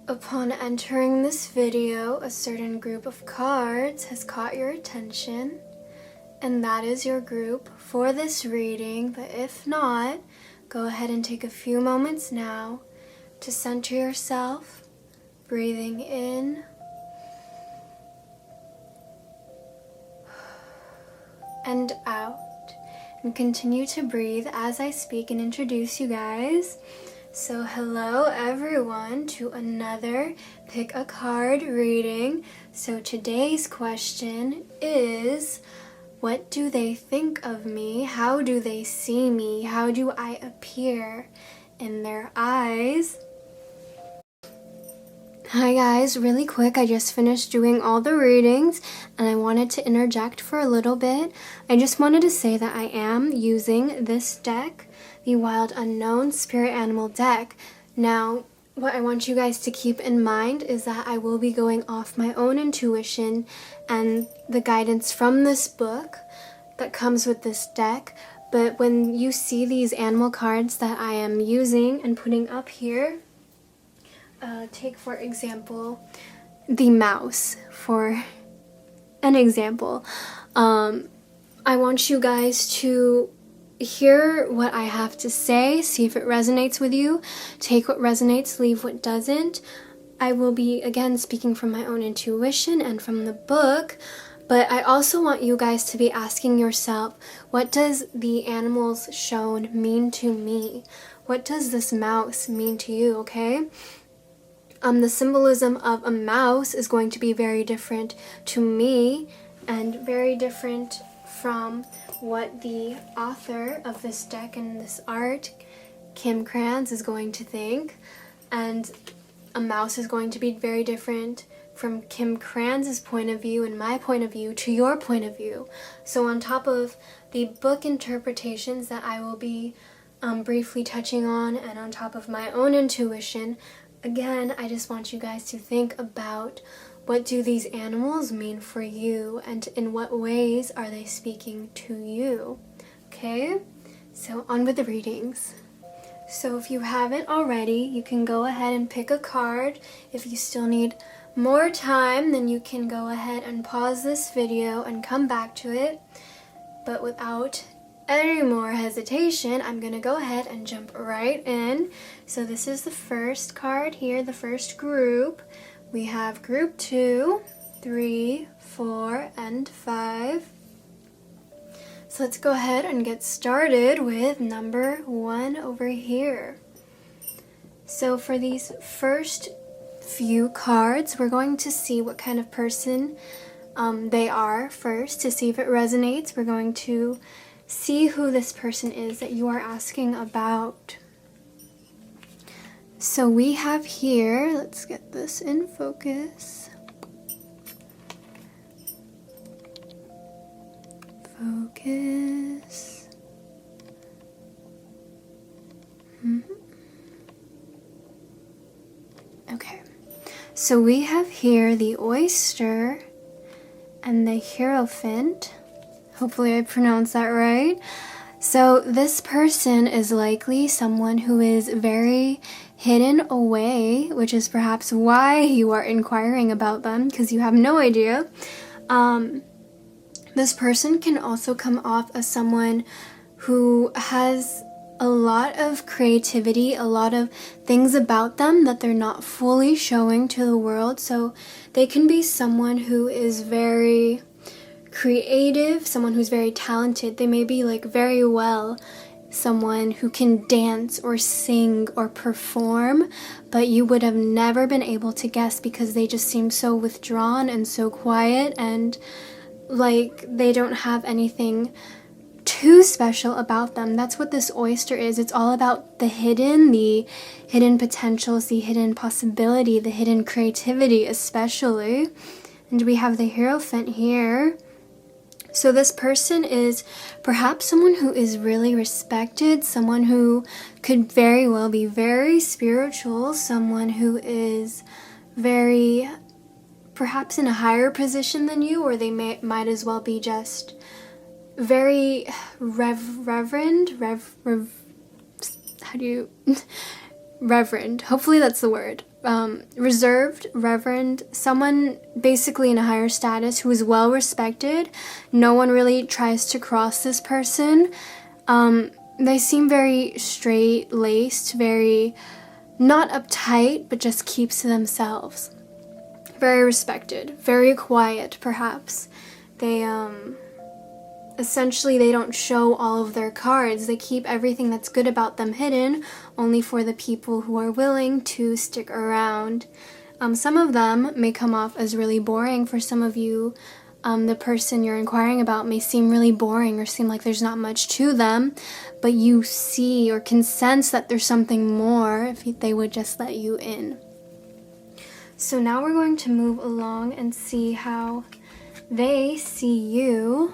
Upon entering this video, a certain group of cards has caught your attention, and that is your group for this reading. But if not, go ahead and take a few moments now to center yourself, breathing in and out, and continue to breathe as I speak and introduce you guys. So hello everyone to another pick a card reading. So today's question is, what do they think of me? How do they see me? How do I appear in their eyes? Hi guys, really quick, I just finished doing all the readings and I wanted to interject for a little bit. I just wanted to say that I am using this deck, the Wild Unknown Spirit Animal deck. Now, what I want you guys to keep in mind is that I will be going off my own intuition and the guidance from this book that comes with this deck. But when you see these animal cards that I am using and putting up here, take for example the mouse for an example. I want you guys to hear what I have to say, see if it resonates with you, take what resonates, leave what doesn't. I will be again speaking from my own intuition and from the book, but I also want you guys to be asking yourself, what does the animals shown mean to me? What does this mouse mean to you, okay? The symbolism of a mouse is going to be very different to me and very different from what the author of this deck and this art, Krans, is going to think. And a mouse is going to be very different from Krans' point of view and my point of view to your point of view. So on top of the book interpretations that I will be briefly touching on, and on top of my own intuition, again, I just want you guys to think about, what do these animals mean for you and in what ways are they speaking to you? Okay, so on with the readings. So if you haven't already, you can go ahead and pick a card. If you still need more time, then you can go ahead and pause this video and come back to it. But without any more hesitation, I'm gonna go ahead and jump right in. So this is the first card here, the first group. We have group 2, 3, 4, and 5. So let's go ahead and get started with number 1 over here. So for these first few cards, we're going to see what kind of person they are first, to see if it resonates. We're going to see who this person is that you are asking about. So we have here, let's get this in focus. Focus. Okay, so we have here the oyster and the hierophant. Hopefully I pronounced that right. So this person is likely someone who is very hidden away, which is perhaps why you are inquiring about them, because you have no idea. This person can also come off as someone who has a lot of creativity, a lot of things about them that they're not fully showing to the world. So they can be someone who is very creative, someone who's very talented. They may be like very well someone who can dance or sing or perform, but you would have never been able to guess because they just seem so withdrawn and so quiet, and like they don't have anything too special about them. That's what this oyster is. It's all about the hidden potentials, the hidden possibility, the hidden creativity especially. And we have the Hierophant here. So this person is perhaps someone who is really respected, someone who could very well be very spiritual, someone who is very, perhaps in a higher position than you, or they might as well be just very reverend, hopefully that's the word. reserved, reverend, someone basically in a higher status who is well respected. No one really tries to cross this person. They seem very straight-laced, very not uptight, but just keeps to themselves. Very respected, very quiet, perhaps. They, essentially, they don't show all of their cards. They keep everything that's good about them hidden, only for the people who are willing to stick around. Some of them may come off as really boring for some of you. The person you're inquiring about may seem really boring or seem like there's not much to them, but you see or can sense that there's something more if they would just let you in. So now we're going to move along and see how they see you.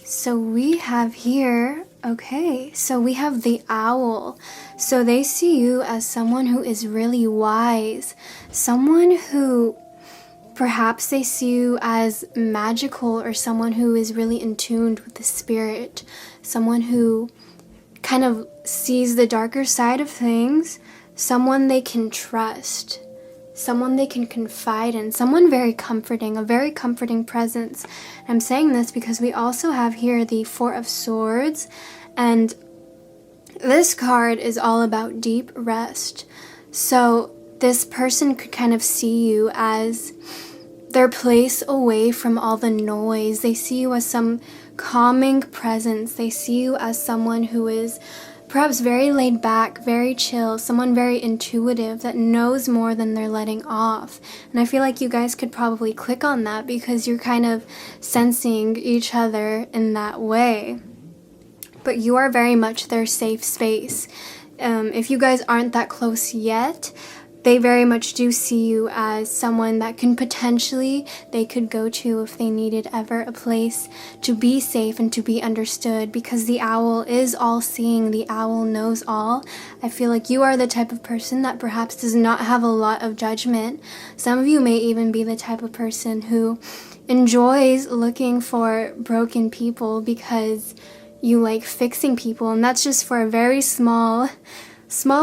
So we have here, okay, so we have the owl. So they see you as someone who is really wise, someone who perhaps they see you as magical, or someone who is really in tune with the spirit, someone who kind of sees the darker side of things, someone they can trust, someone they can confide in, someone very comforting, a very comforting presence. I'm saying this because we also have here the Four of Swords, and this card is all about deep rest. So this person could kind of see you as their place away from all the noise. They see you as some calming presence. They see you as someone who is perhaps very laid back, very chill, someone very intuitive that knows more than they're letting off. And I feel like you guys could probably click on that because you're kind of sensing each other in that way. But you are very much their safe space. If you guys aren't that close yet, they very much do see you as someone that can potentially, they could go to if they needed ever a place to be safe and to be understood, because the owl is all-seeing, the owl knows all. I feel like you are the type of person that perhaps does not have a lot of judgment. Some of you may even be the type of person who enjoys looking for broken people because you like fixing people, and that's just for a very small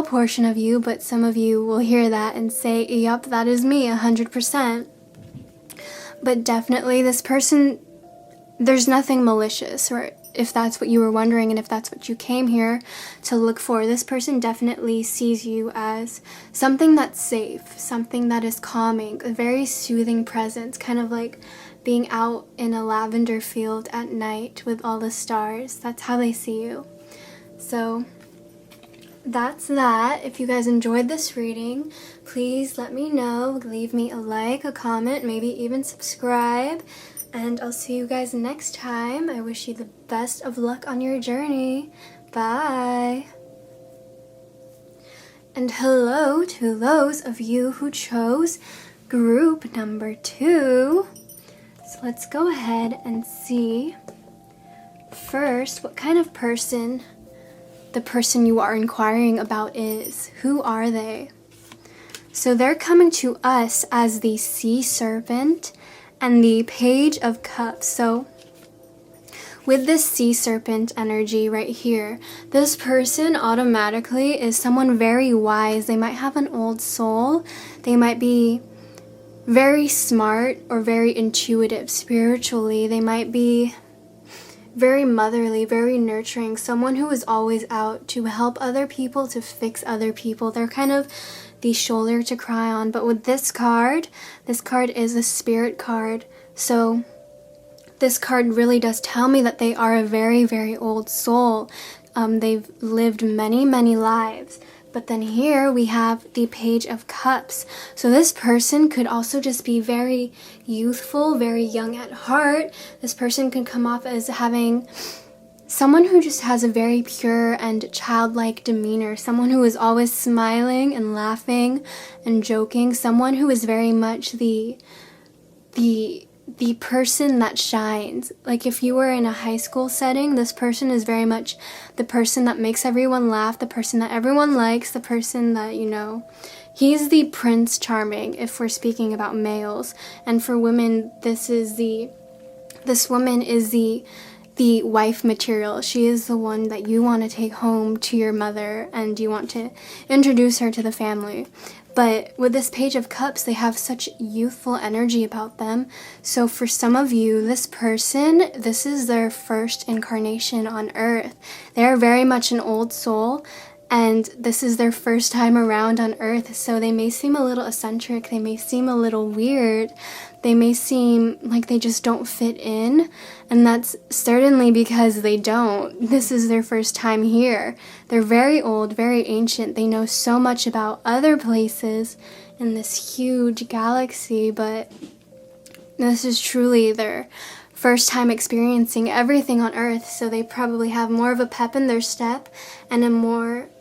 portion of you, but some of you will hear that and say, yup, that is me 100%. But definitely this person, there's nothing malicious, or if that's what you were wondering and if that's what you came here to look for, this person definitely sees you as something that's safe, something that is calming, a very soothing presence, kind of like being out in a lavender field at night with all the stars. That's how they see you. So that's that. If you guys enjoyed this reading, please let me know. Leave me a like, a comment, maybe even subscribe. And I'll see you guys next time. I wish you the best of luck on your journey. Bye. And hello to those of you who chose group number 2. So let's go ahead and see first what kind of person the person you are inquiring about is. Who are they? So they're coming to us as the Sea Serpent and the Page of Cups. So with this Sea Serpent energy right here, this person automatically is someone very wise. They might have an old soul. They might be very smart or very intuitive spiritually. They might be very motherly, very nurturing, someone who is always out to help other people, to fix other people. They're kind of the shoulder to cry on. But with this card is a spirit card. So this card really does tell me that they are a very, very old soul. They've lived many, many lives. But then here we have the Page of Cups. So this person could also just be very youthful, very young at heart. This person can come off as having someone who just has a very pure and childlike demeanor. Someone who is always smiling and laughing and joking. Someone who is very much the person that shines. Like if you were in a high school setting, this person is very much the person that makes everyone laugh, the person that everyone likes, the person that, you know, he's the Prince Charming if we're speaking about males. And for women, this woman is the the wife material. She is the one that you want to take home to your mother and you want to introduce her to the family. But with this Page of Cups, they have such youthful energy about them. So for some of you, this person, this is their first incarnation on Earth. They are very much an old soul, and this is their first time around on Earth. So they may seem a little eccentric, they may seem a little weird, they may seem like they just don't fit in, and that's certainly because they don't. This is their first time here. They're very old, very ancient. They know so much about other places in this huge galaxy, but this is truly their first time experiencing everything on Earth, so they probably have more of a pep in their step and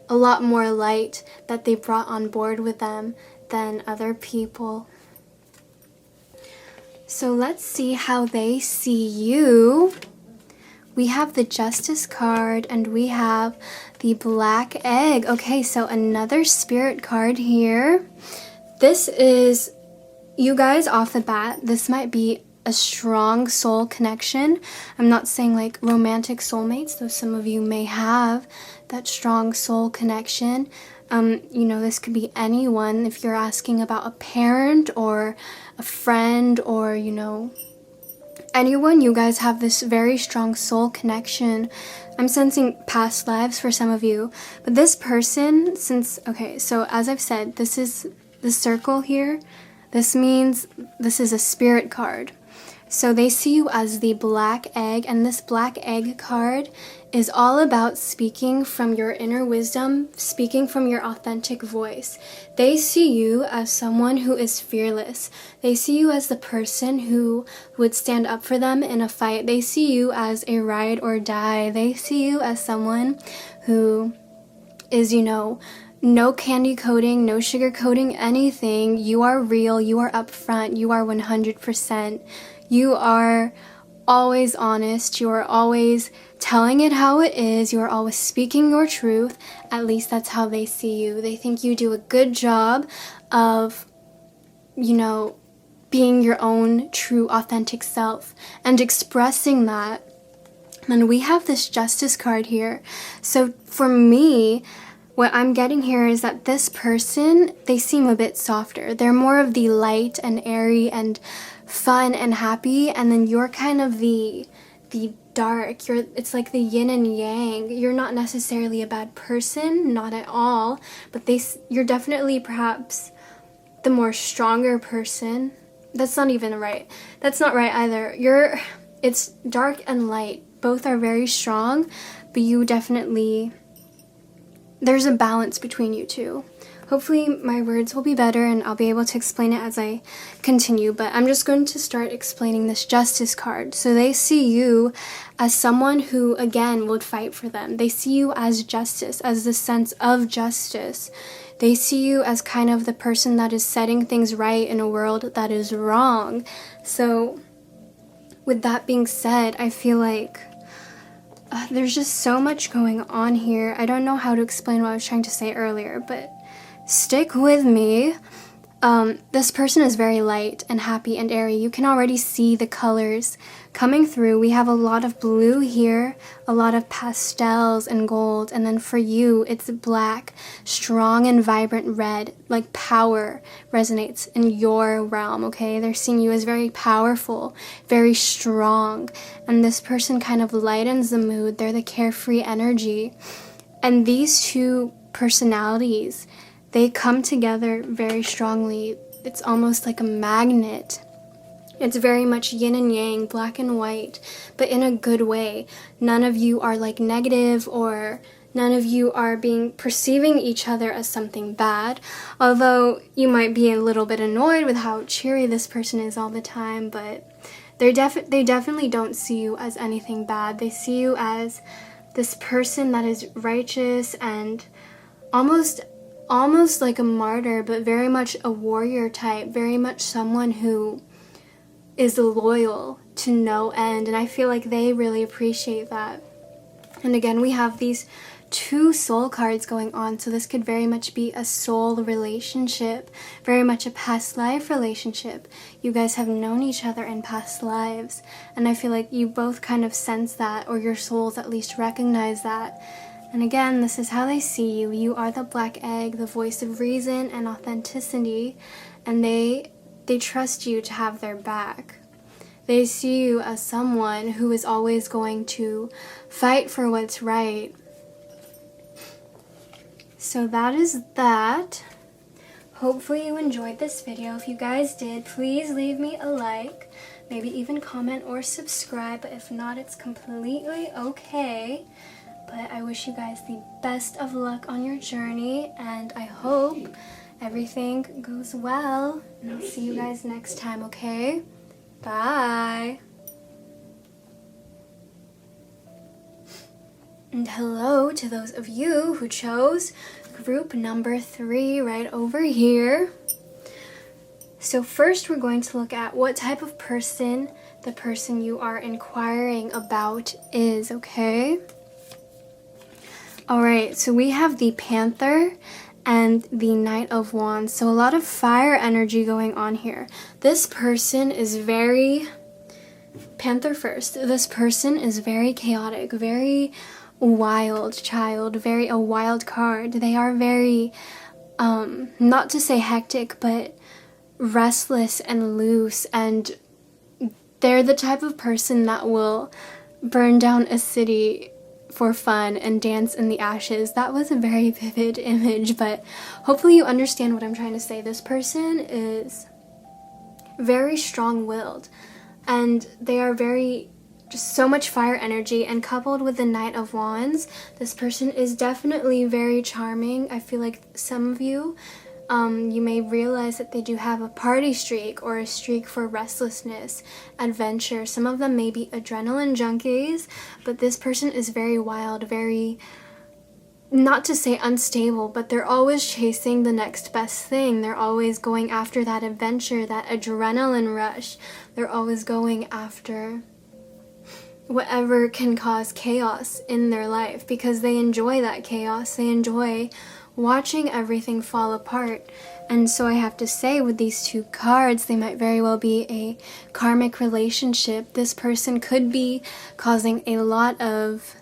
a lot more light that they brought on board with them than other people. So let's see how they see you. We have the Justice card and we have the Black Egg. Okay, so another Spirit card here. This is, you guys off the bat, this might be a strong soul connection. I'm not saying like romantic soulmates, though some of you may have that strong soul connection. This could be anyone. If you're asking about a parent or a friend or, anyone, you guys have this very strong soul connection. I'm sensing past lives for some of you. But this person, so as I've said, this is the circle here. This means this is a spirit card. So they see you as the Black Egg, and this Black Egg card is all about speaking from your inner wisdom, speaking from your authentic voice. They see you as someone who is fearless. They see you as the person who would stand up for them in a fight. They see you as a ride or die. They see you as someone who is, no candy coating, no sugar coating anything. You are real, you are upfront, you are 100%. You are always honest, you are always telling it how it is, you are always speaking your truth. At least that's how they see you. They think you do a good job of, being your own true authentic self and expressing that. And we have this Justice card here. So for me, what I'm getting here is that this person, they seem a bit softer. They're more of the light and airy and fun and happy, and then you're kind of the dark. It's like the yin and yang. You're not necessarily a bad person, not at all, but you're definitely perhaps the more stronger person. That's not even right. That's not right either. It's dark and light. Both are very strong, but you definitely, there's a balance between you two. Hopefully my words will be better and I'll be able to explain it as I continue, but I'm just going to start explaining this Justice card. So they see you as someone who, again, would fight for them. They see you as justice, as the sense of justice. They see you as kind of the person that is setting things right in a world that is wrong. So with that being said, I feel like there's just so much going on here. I don't know how to explain what I was trying to say earlier, but stick with me. This person is very light and happy and airy. You can already see the colors coming through. We have a lot of blue here, a lot of pastels and gold, and then for you, it's black, strong and vibrant red, like power resonates in your realm, okay? They're seeing you as very powerful, very strong, and this person kind of lightens the mood. They're the carefree energy, and these two personalities, they come together very strongly. It's almost like a magnet. It's very much yin and yang, black and white, but in a good way. None of you are like negative, or none of you are perceiving each other as something bad. Although you might be a little bit annoyed with how cheery this person is all the time, but they definitely don't see you as anything bad. They see you as this person that is righteous and almost like a martyr, but very much a warrior type, very much someone who is loyal to no end, and I feel like they really appreciate that. And again, we have these two soul cards going on. So this could very much be a soul relationship, very much a past life relationship. You guys have known each other in past lives. And I feel like you both kind of sense that, or your souls at least recognize that. And again, this is how they see you. You are the black egg, the voice of reason and authenticity. And they trust you to have their back. They see you as someone who is always going to fight for what's right. So that is that. Hopefully you enjoyed this video. If you guys did, please leave me a like. Maybe even comment or subscribe. But if not, it's completely okay. But I wish you guys the best of luck on your journey. And I hope everything goes well. And I'll see you guys next time, okay? Bye. And hello to those of you who chose group number 3 right over here. So first we're going to look at what type of person the person you are inquiring about is, okay? Alright, so we have the Panther and the Knight of Wands. So a lot of fire energy going on here. This person is very, Panther first, this person is very chaotic, very wild child, very a wild card. They are very, not to say hectic, but restless and loose, and they're the type of person that will burn down a city for fun and dance in the ashes. That was a very vivid image, but hopefully you understand what I'm trying to say. This person is very strong-willed, and they are very, just so much fire energy, and coupled with the Knight of Wands, this person is definitely very charming. I feel like some of you, you may realize that they do have a party streak or a streak for restlessness, adventure. Some of them may be adrenaline junkies, but this person is very wild, very, not to say unstable, but they're always chasing the next best thing. They're always going after that adventure, that adrenaline rush. They're always going after whatever can cause chaos in their life, because they enjoy that chaos. They enjoy watching everything fall apart. And so I have to say, with these two cards, they might very well be a karmic relationship. This person could be causing a lot of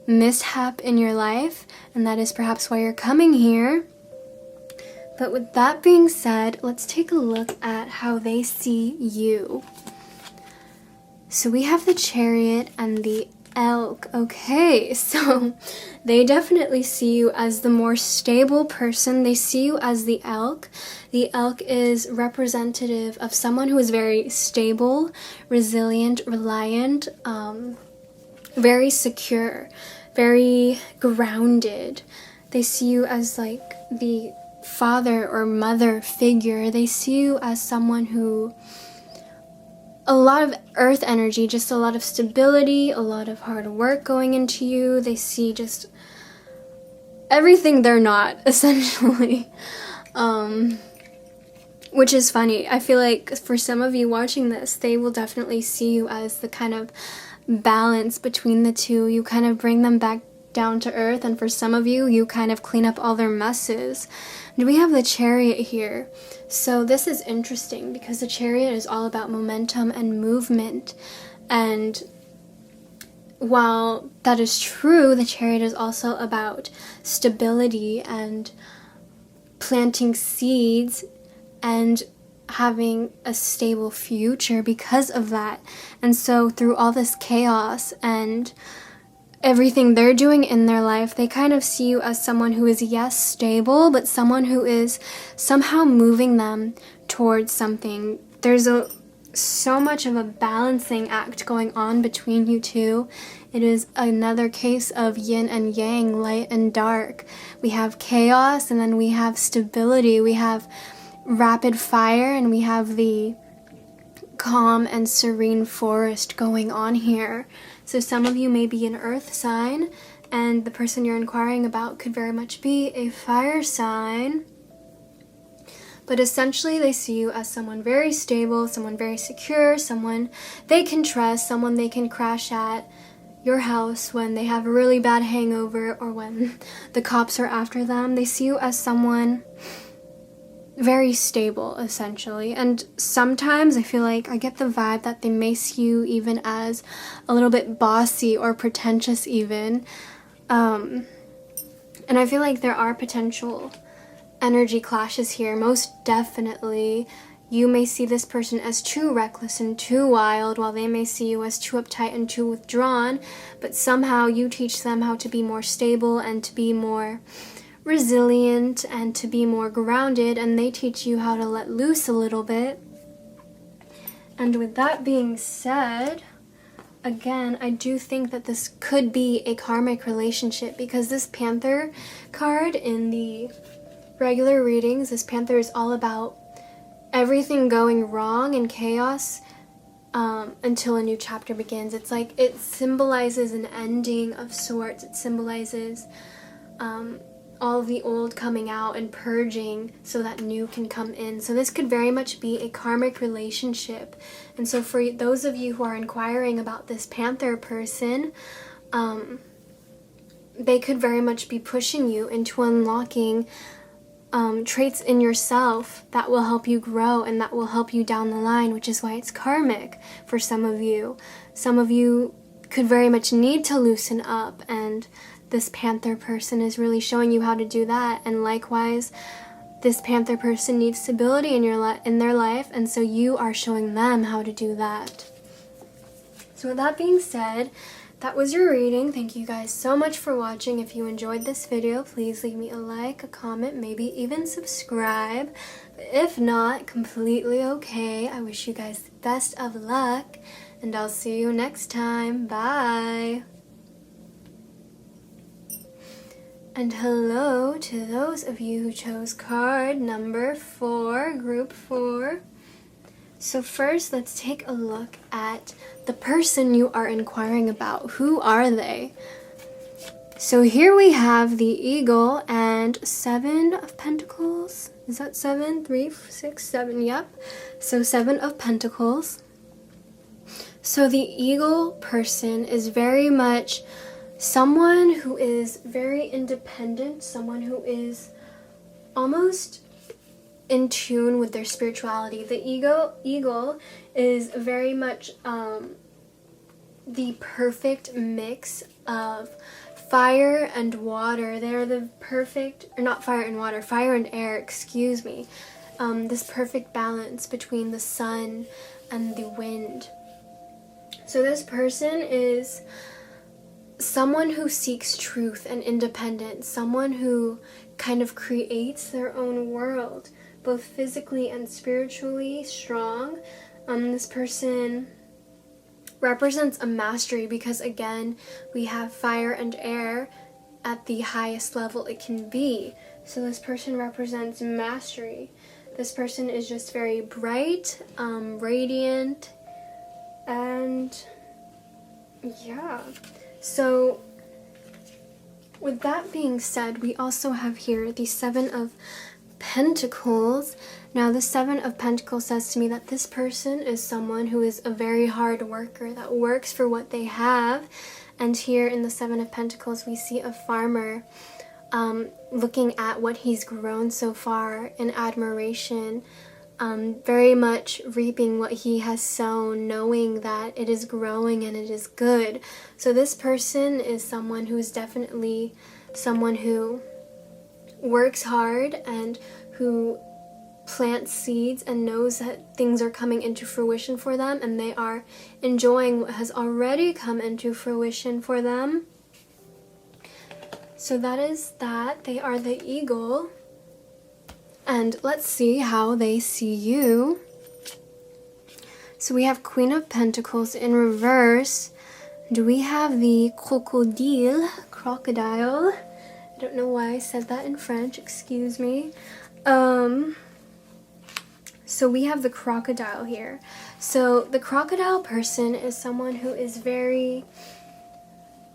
mishap in your life, and that is perhaps why you're coming here. But with that being said, let's take a look at how they see you. So we have the Chariot and the Elk. Okay, so they definitely see you as the more stable person. They see you as the Elk. The Elk is representative of someone who is very stable, resilient, reliant, very secure, very grounded. They see you as like the father or mother figure. They see you as someone who, a lot of earth energy, just a lot of stability, a lot of hard work going into you. They see just everything they're not, essentially. Which is funny. I feel like for some of you watching this, they will definitely see you as the kind of balance between the two. You kind of bring them back down to earth, and for some of you, you kind of clean up all their messes. And we have the Chariot here. So this is interesting because the Chariot is all about momentum and movement. And while that is true, the Chariot is also about stability and planting seeds and having a stable future because of that. And so through all this chaos and everything they're doing in their life, they kind of see you as someone who is, yes, stable, but someone who is somehow moving them towards something. There's so much of a balancing act going on between you two. It is another case of yin and yang, light and dark. We have chaos, and then we have stability. We have rapid fire, and we have the calm and serene forest going on here. So some of you may be an earth sign, and the person you're inquiring about could very much be a fire sign. But essentially they see you as someone very stable, someone very secure, someone they can trust, someone they can crash at. your house when they have a really bad hangover or when the cops are after them. They see you as someone very stable, essentially. And sometimes I feel like I get the vibe that they may see you even as a little bit bossy or pretentious even. And I feel like there are potential energy clashes here. Most definitely, you may see this person as too reckless and too wild, while they may see you as too uptight and too withdrawn. But somehow you teach them how to be more stable and to be more resilient and to be more grounded, and they teach you how to let loose a little bit. And with that being said, again, I do think that this could be a karmic relationship, because this Panther card in the regular readings, this Panther is all about everything going wrong and chaos until a new chapter begins. It's like it symbolizes an ending of sorts. It symbolizes all of the old coming out and purging so that new can come in. So this could very much be a karmic relationship. And so for those of you who are inquiring about this Panther person, they could very much be pushing you into unlocking traits in yourself that will help you grow and that will help you down the line, which is why it's karmic for some of you. Some of you could very much need to loosen up, and this Panther person is really showing you how to do that. And likewise, this Panther person needs stability in their life, and so you are showing them how to do that. So with that being said, that was your reading. Thank you guys so much for watching. If you enjoyed this video, please leave me a like, a comment, maybe even subscribe. But if not, completely okay. I wish you guys the best of luck, and I'll see you next time. Bye! And hello to those of you who chose card number 4, group 4. So first, let's take a look at the person you are inquiring about. Who are they? So here we have the Eagle and 7 of Pentacles. Is that 7? 3, 6, 7, yep. So 7 of Pentacles. So the Eagle person is very much someone who is very independent, someone who is almost in tune with their spirituality. The eagle is very much the perfect mix of fire and water. They're the perfect, or not fire and water, fire and air, excuse me. This perfect balance between the sun and the wind. So this person is someone who seeks truth and independence, someone who kind of creates their own world, both physically and spiritually strong. This person represents a mastery because, again, we have fire and air at the highest level it can be. So this person represents mastery. This person is just very bright, radiant, and yeah. So with that being said, we also have here the 7 of Pentacles. Now the 7 of Pentacles says to me that this person is someone who is a very hard worker, that works for what they have. And here in the 7 of Pentacles, we see a farmer looking at what he's grown so far in admiration, very much reaping what he has sown, knowing that it is growing and it is good. So this person is someone who is definitely someone who works hard and who plants seeds and knows that things are coming into fruition for them, and they are enjoying what has already come into fruition for them. So that is that. They are the Eagle. And let's see how they see you. So we have Queen of Pentacles in reverse. And we have the crocodile. I don't know why I said that in French, excuse me. So we have the crocodile here. So the crocodile person is someone who is very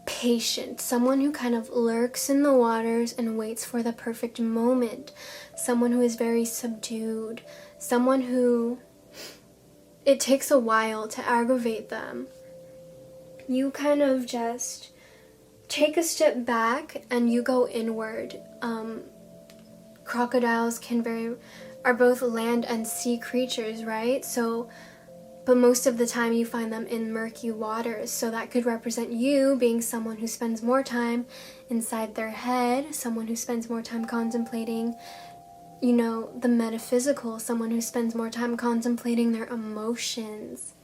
patient, someone who kind of lurks in the waters and waits for the perfect moment, someone who is very subdued, someone who it takes a while to aggravate them. you kind of just take a step back and you go inward. Crocodiles are both land and sea creatures, right? But most of the time you find them in murky waters. So that could represent you being someone who spends more time inside their head, someone who spends more time contemplating, the metaphysical, someone who spends more time contemplating their emotions.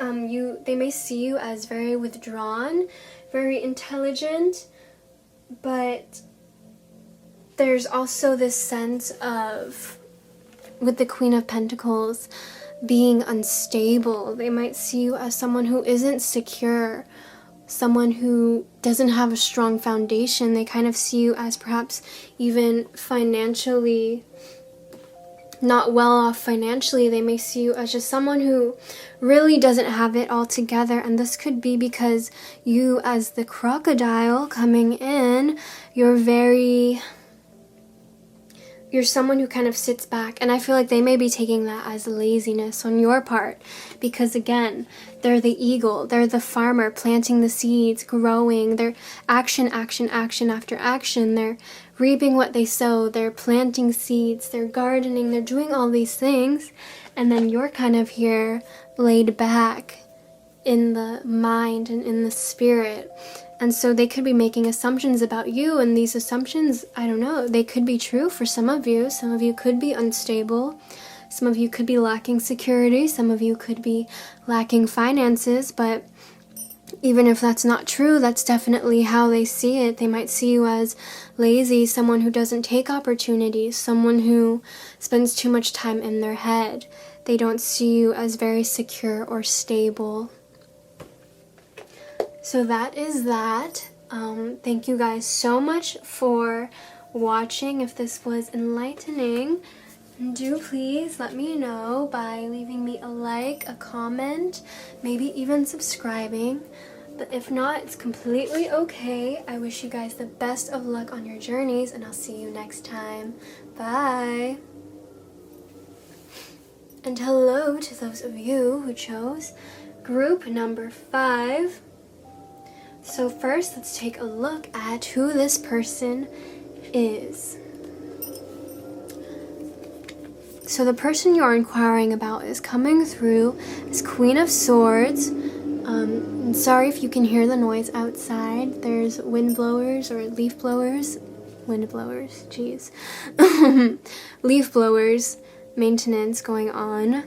They may see you as very withdrawn, very intelligent, but there's also this sense of, with the Queen of Pentacles, being unstable. They might see you as someone who isn't secure, someone who doesn't have a strong foundation. They kind of see you as perhaps even financially not well off financially. They may see you as just someone who really doesn't have it all together, and this could be because you, as the crocodile coming in, you're someone who kind of sits back, and I feel like they may be taking that as laziness on your part, because again, they're the eagle, they're the farmer planting the seeds, growing, they're action after action, they're reaping what they sow, they're planting seeds, they're gardening, they're doing all these things, and then you're kind of here laid back in the mind and in the spirit. And so they could be making assumptions about you, and these assumptions, I don't know, they could be true for some of you. Some of you could be unstable. Some of you could be lacking security. Some of you could be lacking finances. But even if that's not true, that's definitely how they see it. They might see you as lazy, someone who doesn't take opportunities, someone who spends too much time in their head. They don't see you as very secure or stable. So that is that. Thank you guys so much for watching. If this was enlightening, do please let me know by leaving me a like, a comment, maybe even subscribing. But if not, it's completely okay. I wish you guys the best of luck on your journeys, and I'll see you next time. Bye! And hello to those of you who chose group number 5. So first, let's take a look at who this person is. So the person you're inquiring about is coming through as Queen of Swords. I'm sorry if you can hear the noise outside. There's wind blowers or leaf blowers. Wind blowers, jeez. Leaf blowers, maintenance going on.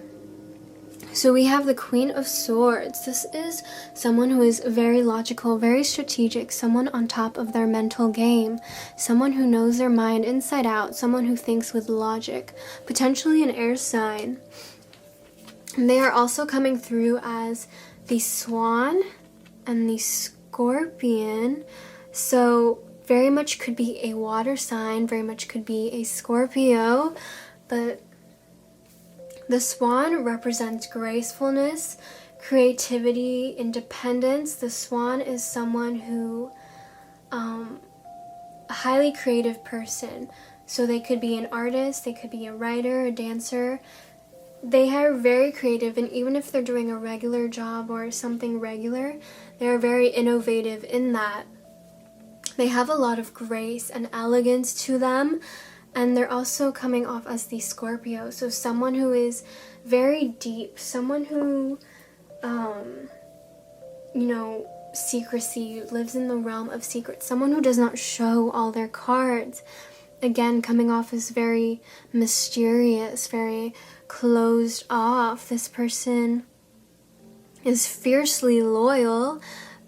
So we have the Queen of Swords. This is someone who is very logical, very strategic, someone on top of their mental game, someone who knows their mind inside out, someone who thinks with logic, potentially an air sign. And they are also coming through as the Swan and the Scorpion. So very much could be a water sign, very much could be a Scorpio, but the Swan represents gracefulness, creativity, independence. The Swan is someone who, a highly creative person. So they could be an artist, they could be a writer, a dancer. They are very creative, and even if they're doing a regular job or something regular, they're very innovative in that. They have a lot of grace and elegance to them. And they're also coming off as the Scorpio. So someone who is very deep, someone who, secrecy, lives in the realm of secrets, someone who does not show all their cards. Again, coming off as very mysterious, very closed off. This person is fiercely loyal,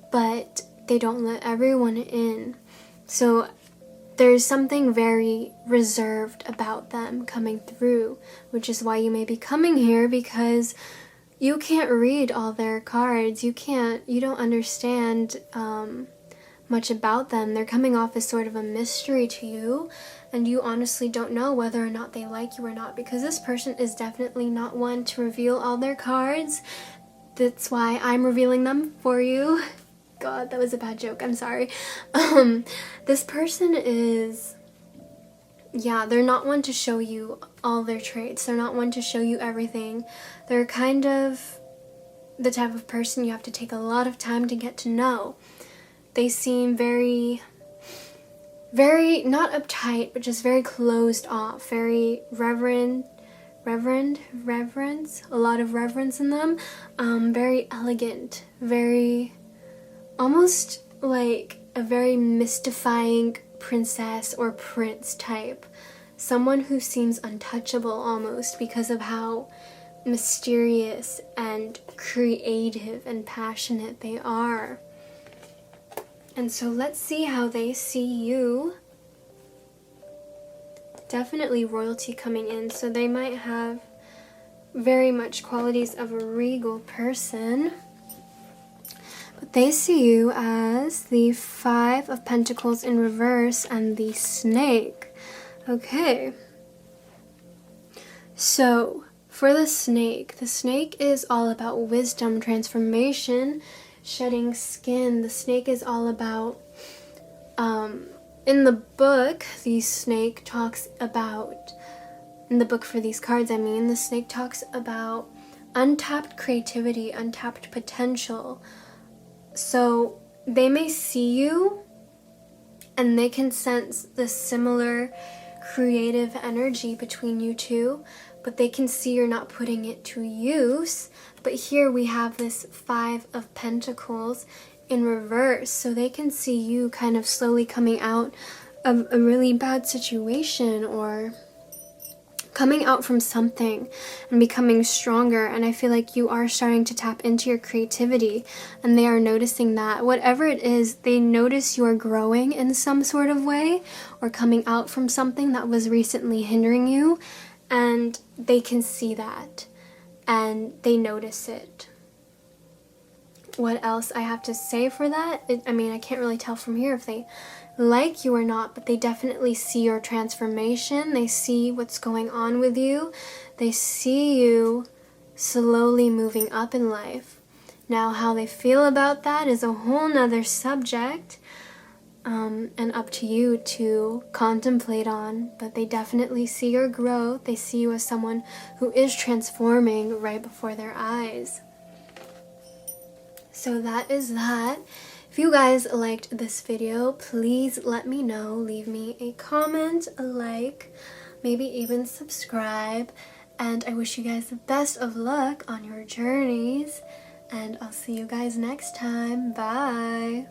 but they don't let everyone in. So there's something very reserved about them coming through, which is why you may be coming here, because you can't read all their cards. You don't understand much about them. They're coming off as sort of a mystery to you, and you honestly don't know whether or not they like you or not, because this person is definitely not one to reveal all their cards. That's why I'm revealing them for you. God, that was a bad joke. I'm sorry. This person is, they're not one to show you all their traits. They're not one to show you everything. They're kind of the type of person you have to take a lot of time to get to know. They seem very, very, not uptight, but just very closed off, very reverence, a lot of reverence in them, very elegant, very, almost like a very mystifying princess or prince type. Someone who seems untouchable almost because of how mysterious and creative and passionate they are. And so let's see how they see you. Definitely royalty coming in, so they might have very much qualities of a regal person. But they see you as the Five of Pentacles in reverse and the Snake. Okay. So, for the Snake is all about wisdom, transformation, shedding skin. The Snake is all about, in the book, the Snake talks about, in the book for these cards, I mean, the Snake talks about untapped creativity, untapped potential. So they may see you and they can sense the similar creative energy between you two, but they can see you're not putting it to use. But here we have this Five of Pentacles in reverse, so they can see you kind of slowly coming out of a really bad situation or coming out from something and becoming stronger. And I feel like you are starting to tap into your creativity, and they are noticing that. Whatever it is, they notice you are growing in some sort of way or coming out from something that was recently hindering you, and they can see that and they notice it. What else I have to say for that? I mean, I can't really tell from here if they like you or not, but they definitely see your transformation. They see what's going on with you. They see you slowly moving up in life. Now, how they feel about that is a whole nother subject, and up to you to contemplate on, but they definitely see your growth. They see you as someone who is transforming right before their eyes. So that is that. If you guys liked this video, please let me know. Leave me a comment, a like, maybe even subscribe. And I wish you guys the best of luck on your journeys. And I'll see you guys next time. Bye.